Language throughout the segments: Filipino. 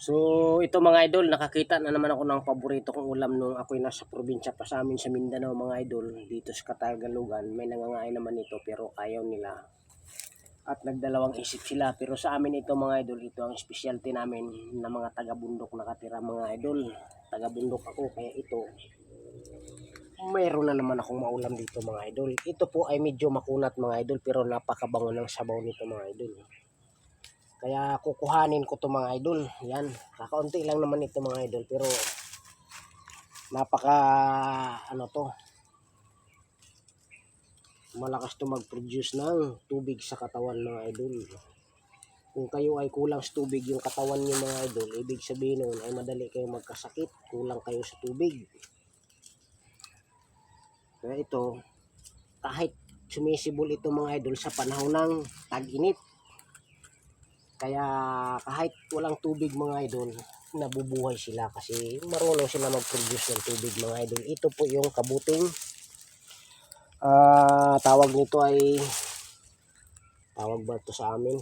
So ito mga idol, nakakita na naman ako ng paborito kong ulam nung ako'y nasa probinsya pa sa amin sa Mindanao mga idol. Dito sa Katagalugan may nangangain naman ito pero ayaw nila. At nagdalawang isip sila, pero sa amin ito mga idol, ito ang specialty namin na mga taga-bundok nakatira mga idol. Taga-bundok ako kaya ito mayroon na naman akong maulam dito mga idol. Ito po ay medyo makunat mga idol pero napakabango ng sabaw nito mga idol. Kaya kukuhanin ko to mga idol. Yan, kakaunti lang naman ito mga idol pero napaka malakas to mag-produce ng tubig sa katawan mga idol. Kung kayo ay kulang sa tubig yung katawan niyo mga idol, ibig sabihin nun ay madali kayo magkasakit, kulang kayo sa tubig. Kaya ito, kahit sumisibol ito mga idol sa panahon ng tag-init, kaya kahit walang tubig mga idol, nabubuhay sila kasi marunong sila mag-produce ng tubig mga idol. Ito po yung kabuting, tawag nito ay, tawag ba ito sa amin?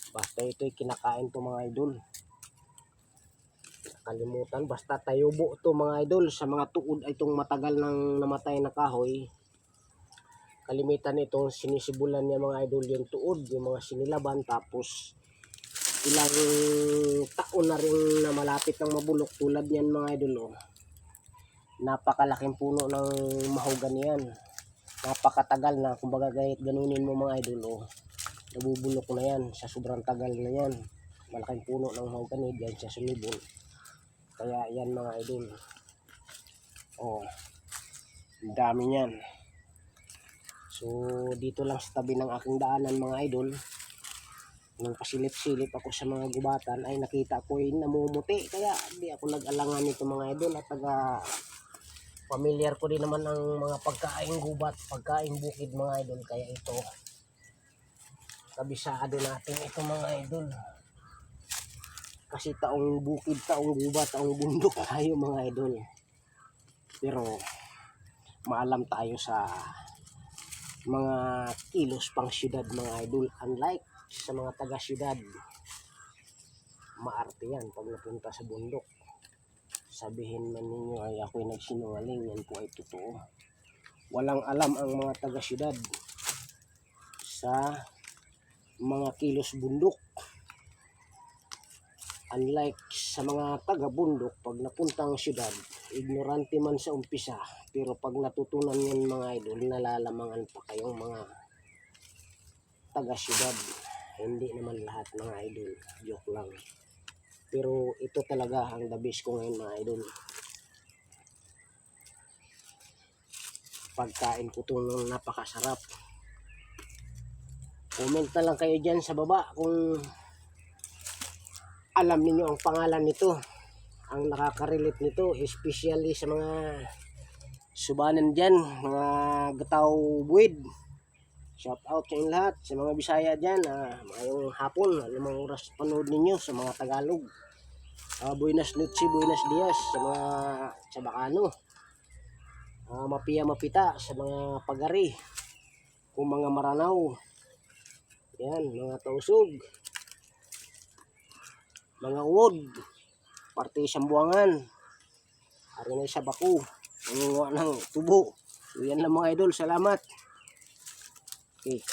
Basta ito'y kinakain to mga idol. Kalimutan, basta tayubo to mga idol. Sa mga tuod ay itong matagal nang namatay na kahoy. Kalimitan itong sinisibulan niya mga idol yung tuod, yung mga sinilaban. Tapos ilang taon na rin na malapit ng mabulok tulad niyan mga idol. Oh. Napakalaking puno ng mahogany yan. Napakatagal na, kumbaga kahit ganunin mo mga idol. Oh. Nabubulok na yan sa sobrang tagal na yan. Malaking puno ng mahogany diyan sa sumibol. Kaya yan mga idol. Oh, dami niyan. So dito lang sa tabi ng aking daanan mga idol, nung pasilip-silip ako sa mga gubatan ay nakita ko yung namumuti. Kaya di ako nag-alangan nito mga idol. At familiar ko din naman ang mga pagkain gubat, pagkain bukid mga idol. Kaya ito kabisado natin ito mga idol. Kasi taong bukid, taong gubat, taong bundok tayo mga idol. Pero maalam tayo sa mga kilos pang syudad mga idol. Unlike sa mga taga-syudad, maarte yan pag napunta sa bundok. Sabihin man ninyo ay ako'y nagsinungaling, yan po ay totoo. Walang alam ang mga taga-syudad sa mga kilos bundok. Unlike sa mga taga-bundok, pag napuntang syudad, ignorante man sa umpisa, pero pag natutunan yan mga idol, nalalamangan pa kayong mga taga-syudad. Hindi naman lahat mga idol, joke lang. Pero ito talaga ang the best ko ngayon mga idol. Pagkain ko itong napakasarap. Comment na lang kayo dyan sa baba kung alam niyo ang pangalan nito, ang nakaka-relate nito, especially sa mga subanan dyan, mga gataw buwid. Shout out sa inyo lahat, sa mga Bisaya dyan, mayong hapon, anumang oras panood ninyo, sa mga Tagalog. Buenas noches, buenas dias, sa mga Chabacano. Mapia mapita, sa mga Pagari, kung mga Maranao. Yan, mga Tausog. Mga uod, parte Sambuangan, ari na sa Baku, nangunguha ng tubo. So yan lang mga idol, salamat. Okay.